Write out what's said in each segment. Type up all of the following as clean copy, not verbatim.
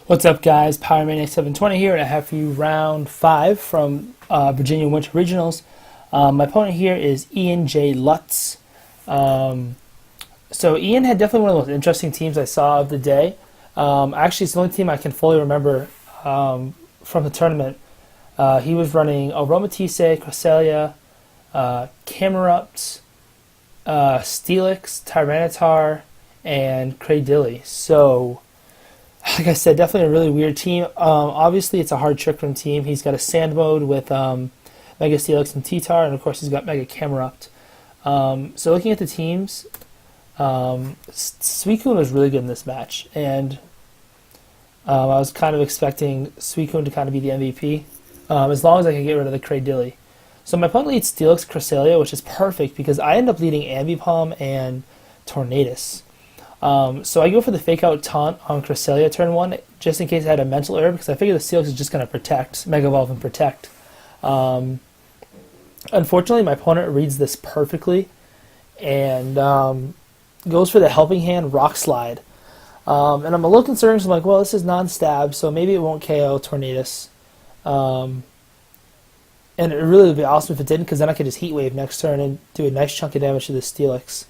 What's up, guys? Power Maniac 720 here, and I have for you round 5 from Virginia Winter Regionals. My opponent here is Ian J. Lutz. So Ian had definitely one of the most interesting teams I saw of the day. Actually, it's the only team I can fully remember from the tournament. He was running Aromatisse, Cresselia, Camerupt, Steelix, Tyranitar, and Cradilly. So, like I said, definitely a really weird team. Obviously, it's a hard trick room team. He's got a sand mode with Mega Steelix and T-Tar, and of course he's got Mega Camerupt. So looking at the teams, Suicune was really good in this match, and I was kind of expecting Suicune to kind of be the MVP, as long as I can get rid of the Cradilly. So my opponent leads Steelix, Cresselia, which is perfect because I end up leading Ambipom and Tornadus. So I go for the fake out taunt on Cresselia turn 1, just in case I had a mental error, because I figure the Steelix is just going to protect, Mega Evolve and protect. Unfortunately, my opponent reads this perfectly and goes for the Helping Hand Rock Slide. And I'm a little concerned, so I'm like, well, this is non-stab, so maybe it won't KO Tornadus. And it really would be awesome if it didn't, because then I could just Heat Wave next turn and do a nice chunk of damage to the Steelix.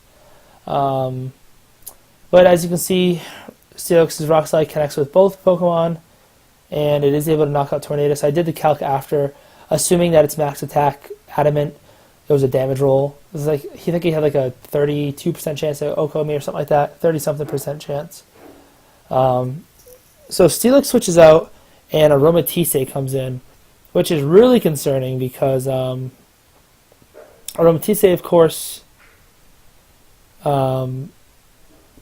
But as you can see, Steelix's Rock Slide connects with both Pokemon, and it is able to knock out Tornadus. I did the calc after, assuming that its max attack, Adamant, it was a damage roll. It was like, I think he had like a 32% chance to Oko me or something like that, 30-something% chance. So Steelix switches out, and Aromatisse comes in, which is really concerning because Aromatisse, of course,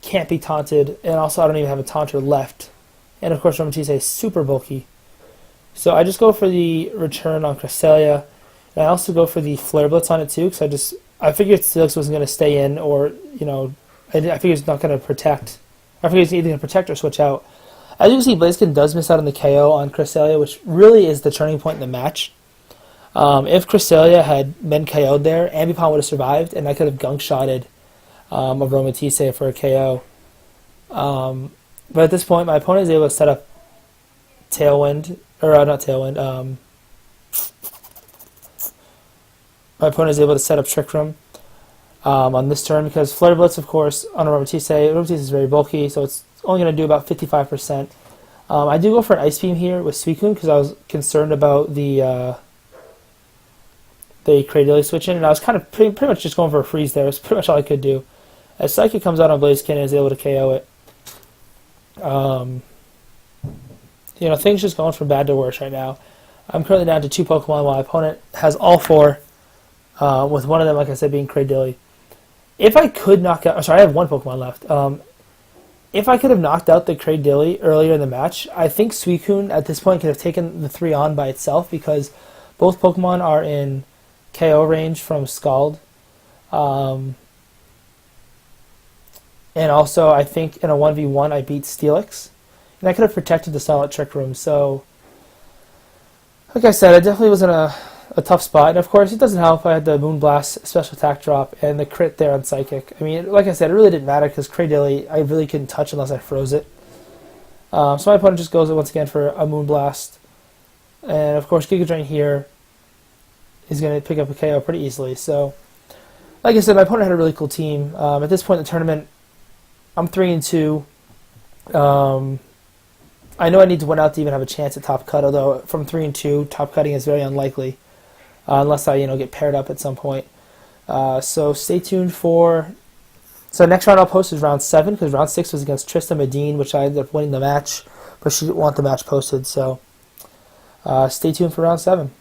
can't be taunted, and also I don't even have a taunter left. And of course, Aromatisse is super bulky. So I just go for the return on Cresselia, and I also go for the Flare Blitz on it too, because I figured Steelix wasn't going to stay in, or, you know, I figured it's not going to protect. I figured it's either going to protect or switch out. As you can see, Blaziken does miss out on the KO on Cresselia, which really is the turning point in the match. If Cresselia had been KO'd there, Ambipom would have survived, and I could have gunk-shotted Aromatisse for a KO. But at this point, my opponent is able to set up Tailwind, or not Tailwind, my opponent is able to set up Trick Room on this turn, because Flare Blitz, of course, on Aromatisse is very bulky, so it's only going to do about 55%. I do go for an Ice Beam here with Suicune, because I was concerned about the Cradilly switch in, and I was kind of pretty much just going for a freeze there. It's pretty much all I could do. As Psychic comes out on Blaziken and is able to KO it. You know, things just going from bad to worse right now. I'm currently down to 2 Pokemon while my opponent has all 4, with one of them, like I said, being Cradilly. If I could knock out... I have 1 Pokemon left. If I could have knocked out the Cradilly earlier in the match, I think Suicune at this point could have taken the 3 on by itself, because both Pokemon are in KO range from Scald. And also, I think in a 1v1, I beat Steelix. And I could have protected the Silent Trick Room. So, like I said, I definitely was in a tough spot. And of course, it doesn't help. I had the Moonblast special attack drop and the crit there on Psychic. I mean, like I said, it really didn't matter because Cradilly, I really couldn't touch unless I froze it. So my opponent just goes once again for a Moonblast. And of course, Giga Drain here is going to pick up a KO pretty easily. So, like I said, my opponent had a really cool team. At this point in the tournament, I'm 3-2. I know I need to win out to even have a chance at top cut, although from 3-2, top cutting is very unlikely, unless I get paired up at some point. So stay tuned for... So next round I'll post is round 7, because round 6 was against Trista Medine, which I ended up winning the match, but she didn't want the match posted, so stay tuned for round 7.